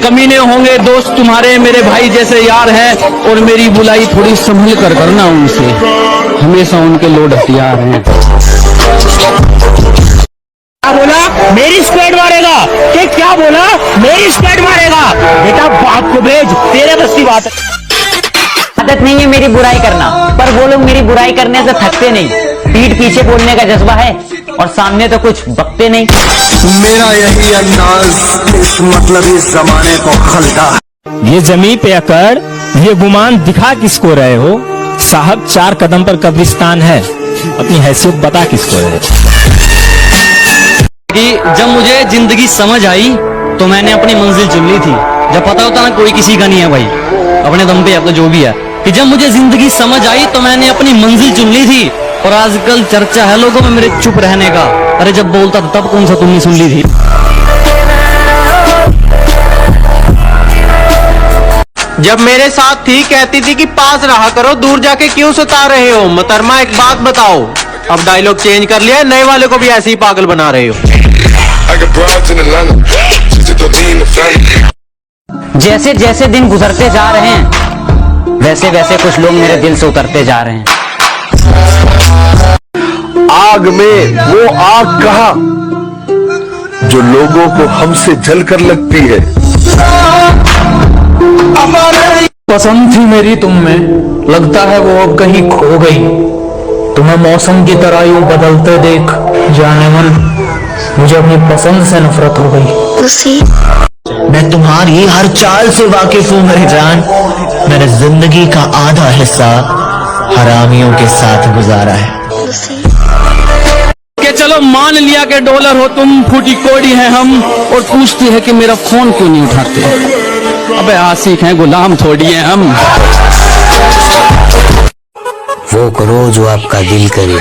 कमीने होंगे दोस्त तुम्हारे, मेरे भाई जैसे यार हैं, और मेरी बुलाई थोड़ी संभल कर करना उनसे, हमेशा उनके लोड हथियार हैं। क्या बोला? मेरी स्क्वाड मारेगा? क्या बोला? मेरी स्क्वाड मारेगा? बेटा बाप को भेज, तेरे बस की बात है। आदत नहीं है मेरी बुराई करना, पर वो लोग मेरी बुराई करने से थकते नहीं। पीठ पीछे बोलने का जज्बा है और सामने तो कुछ बकते नहीं। मेरा यही अंदाज इस मतलब इस जमाने को खलता। ये जमीन पे अकड़, ये गुमान दिखा किसको रहे हो? साहब 4 कदम पर कब्रिस्तान है, अपनी हैसियत बता किसको रहे हो? कि जब मुझे जिंदगी समझ आई तो मैंने अपनी मंजिल चुन ली थी। जब पता होता ना कोई किसी का नहीं है भाई, अपने दम पे आपका जो भी है, कि जब मुझे जिंदगी समझ आई तो मैंने अपनी मंजिल चुन ली थी। और आजकल चर्चा है लोगों में मेरे चुप रहने का। अरे जब बोलता था तब कौन सा तुमने सुन ली थी? जब मेरे साथ थी कहती थी कि पास रहा करो, दूर जाके क्यों सता रहे हो? मोहतरमा एक बात बताओ, अब डायलॉग चेंज कर लिया, नए वाले को भी ऐसे ही पागल बना रहे हो। जैसे जैसे दिन गुजरते जा रहे हैं, वैसे वैसे कुछ लोग मेरे दिल से उतरते जा रहे हैं। आग में वो आग कहाँ जो लोगों को हमसे जलकर लगती है। पसंद थी मेरी तुम में, लगता है वो अब कहीं खो गई। तुम्हें मौसम की तरह यूं बदलते देख जाने मन, मुझे अपनी पसंद से नफरत हो गई। मैं तुम्हारी हर चाल से वाकिफ हूँ मेरी जान। मैंने जिंदगी का आधा हिस्सा हरामियों के साथ गुजारा है। कि चलो मान लिया कि डॉलर हो तुम, फूटी कोड़ी हैं हम, और पूछती है कि मेरा फोन क्यों नहीं उठाते। अबे आशिक हैं, गुलाम थोड़ी हैं हम। वो करो जो आपका दिल करे,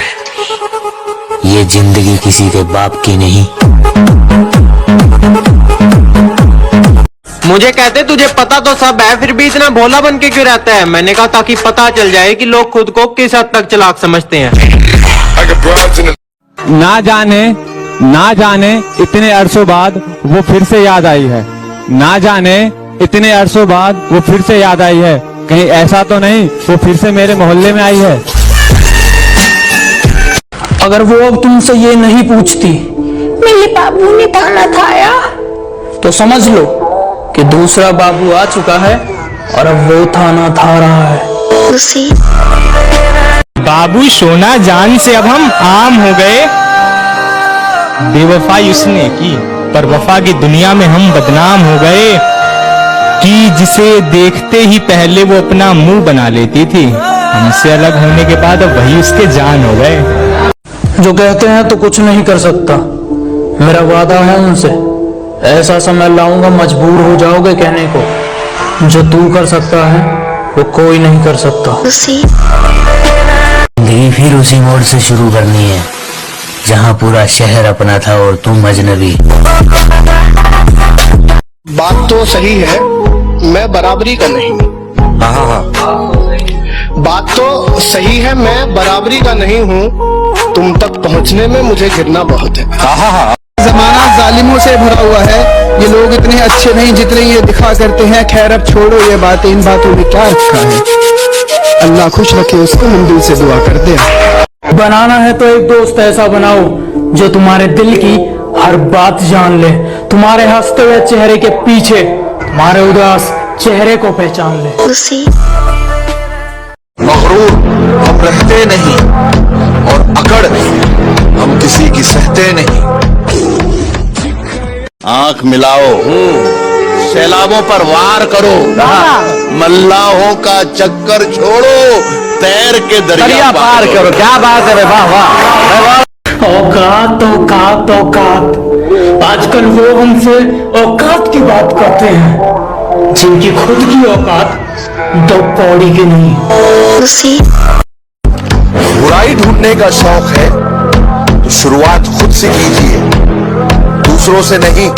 ये जिंदगी किसी के बाप की नहीं। मुझे कहते तुझे पता तो सब है, फिर भी इतना भोला बन के क्यों रहता है? मैंने कहा ताकि पता चल जाए कि लोग खुद को किस हद तक चालाक समझते हैं। ना जाने इतने अरसों बाद वो फिर से याद आई है। ना जाने इतने अरसों बाद वो फिर से याद आई है। कहीं ऐसा तो नहीं वो फिर से मेरे मोहल्ले में आई है? अगर वो अब तुमसे ये नहीं पूछती मेरे बाबू ने खाना खाया, तो समझ लो कि दूसरा बाबू आ चुका है और अब वो थाना था रहा है। बाबू सोना जान से अब हम आम हो गए। बेवफाई उसने की, पर वफा की दुनिया में हम बदनाम हो गए। कि जिसे देखते ही पहले वो अपना मुंह बना लेती थी, हमसे अलग होने के बाद अब वही उसके जान हो गए। जो कहते हैं तो कुछ नहीं कर सकता, मेरा वादा है उनसे, ऐसा समय लाऊंगा मजबूर हो जाओगे कहने को, जो तू कर सकता है वो कोई नहीं कर सकता। जिंदगी फिर उसी मोड़ से शुरू करनी है जहाँ पूरा शहर अपना था और तुम अजनबी। बात तो सही है, मैं बराबरी का नहीं। बात तो सही है, मैं बराबरी का नहीं हूँ। तुम तक पहुँचने में मुझे गिरना बहुत है। जमाना जालिमों से भरा हुआ है, ये लोग इतने अच्छे नहीं जितने ये दिखा करते हैं। खैर अब छोड़ो ये बातें, इन बातों में क्या रखा है। अल्लाह खुश रखे उसको, हम दिल से दुआ करते हैं। बनाना है तो एक दोस्त ऐसा बनाओ जो तुम्हारे दिल की हर बात जान ले, तुम्हारे हंसते हुए चेहरे के पीछे तुम्हारे उदास चेहरे को पहचान ले। मगरूर हम रहते नहीं और अकड़ हम किसी की सहते नहीं। आंख मिलाओ, सैलाबों पर वार करो, मल्लाहों का चक्कर छोड़ो, तैर के दरिया पार करो। क्या बात है, वाह वाह। औकात औकात औकात, आजकल वो हमसे औकात की बात करते हैं जिनकी खुद की औकात 2 कौड़ी की नहीं। बुराई ढूंढने का शौक है तो शुरुआत खुद से कीजिए, दूसरों से नहीं।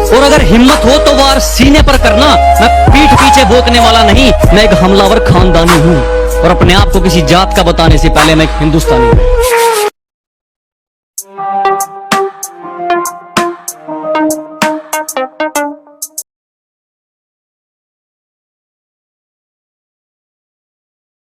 और अगर हिम्मत हो तो वार सीने पर करना। मैं पीठ पीछे भोंकने वाला नहीं, मैं एक हमलावर खानदानी हूँ, और अपने आप को किसी जात का बताने से पहले मैं एक हिंदुस्तानी हूँ।